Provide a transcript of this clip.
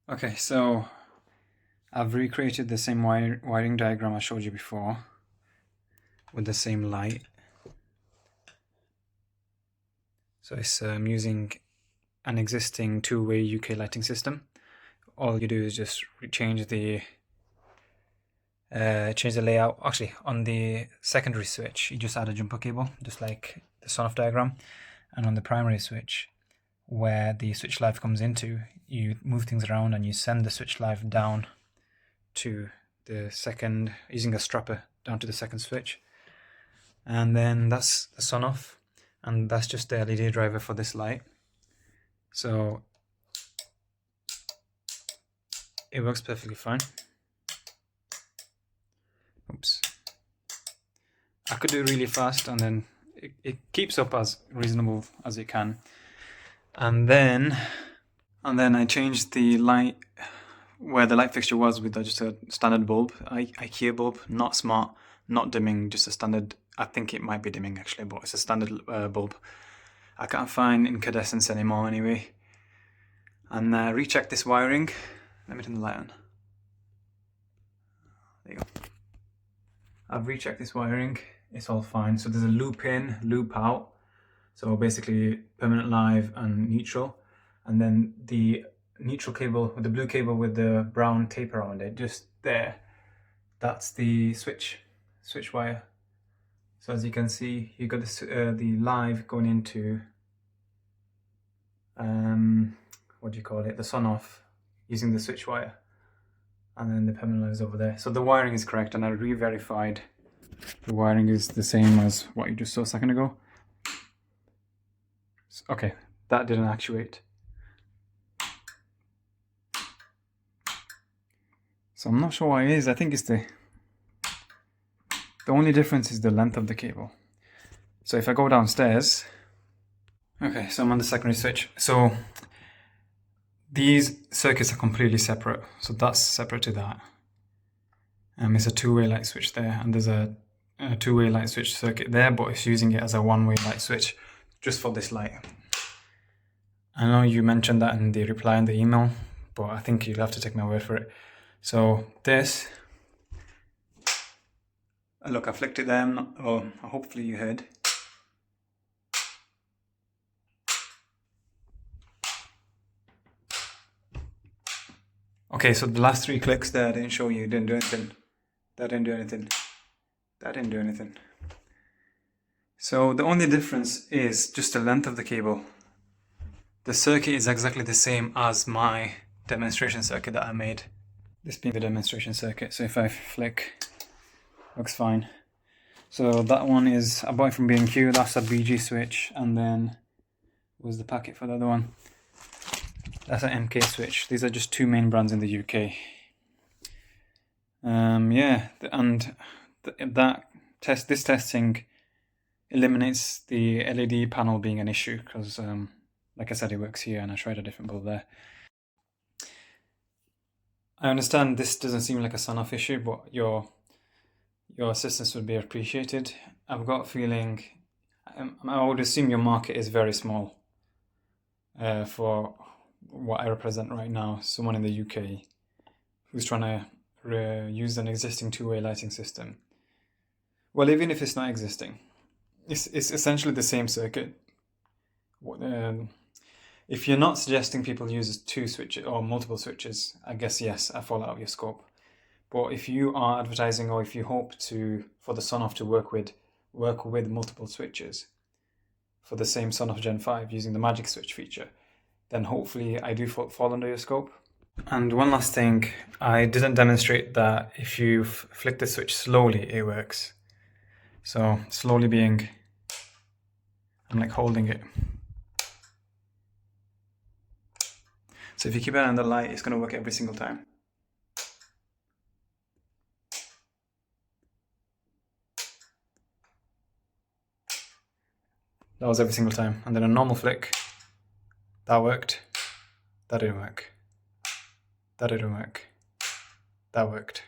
Okay, so I've recreated the same wiring diagram I showed you before with the same light. So it's using an existing two-way UK lighting system. All you do is just change the layout. Actually, on the secondary switch, you just add a jumper cable, just like the Sonoff diagram. And on the primary switch, where the switch live comes into, you move things around and you send the switch live down to the second, using a strapper down to the second switch. And then that's the Sonoff, and that's just the LED driver for this light. So it works perfectly fine. Oops. I could do it really fast, and then it keeps up as reasonable as it can. And then I changed the light where the light fixture was with just a standard bulb, IKEA bulb, not smart, not dimming, just a standard. I think it might be dimming actually, but it's a standard bulb. I can't find incandescence anymore anyway. And recheck this wiring. Let me turn the light on. There you go. I've rechecked this wiring. It's all fine. So there's a loop in, loop out. So basically permanent live and neutral. And then the neutral cable with the blue cable with the brown tape around it, just there, that's the switch wire. So as you can see, you got this, the live going into what do you call it, the Sonoff, using the switch wire, and then the permanent live is over there. So the wiring is correct, and I re-verified the wiring is the same as what you just saw a second ago. Okay, that didn't actuate. So I'm not sure why it is. I think it's the only difference is the length of the cable. So if I go downstairs, okay, so I'm on the secondary switch. So these circuits are completely separate. So that's separate to that. It's a two-way light switch there, and there's a two-way light switch circuit there, but it's using it as a one-way light switch just for this light. I know you mentioned that in the reply in the email, but I think you'll have to take my word for it. So this, look, I flicked it there. Hopefully you heard. Okay, so the last 3 clicks there I didn't show you, didn't do anything. That didn't do anything. That didn't do anything. So the only difference is just the length of the cable. The circuit is exactly the same as my demonstration circuit that I made. This being the demonstration circuit. So if I flick, looks fine. So that one is, I bought it from B&Q, that's a BG switch, and then was the packet for the other one. That's an MK switch. These are just 2 main brands in the UK. Yeah, and this testing eliminates the LED panel being an issue, because like I said, it works here, and I tried a different bulb there. I understand this doesn't seem like a Sonoff issue, but your assistance would be appreciated. I've got a feeling, I would assume your market is very small for what I represent right now. Someone in the UK who's trying to use an existing two-way lighting system. Well, even if it's not existing, it's essentially the same circuit. If you're not suggesting people use 2 switches or multiple switches, I guess yes, I fall out of your scope. But if you are advertising, or if you hope for the Sonoff to work with multiple switches for the same Sonoff Gen 5 using the magic switch feature, then hopefully I do fall under your scope. And one last thing, I didn't demonstrate that if you flick the switch slowly, it works. So slowly being, I'm like holding it. So if you keep it on the light, it's going to work every single time. That was every single time. And then a normal flick, that worked. That didn't work. That didn't work. That worked.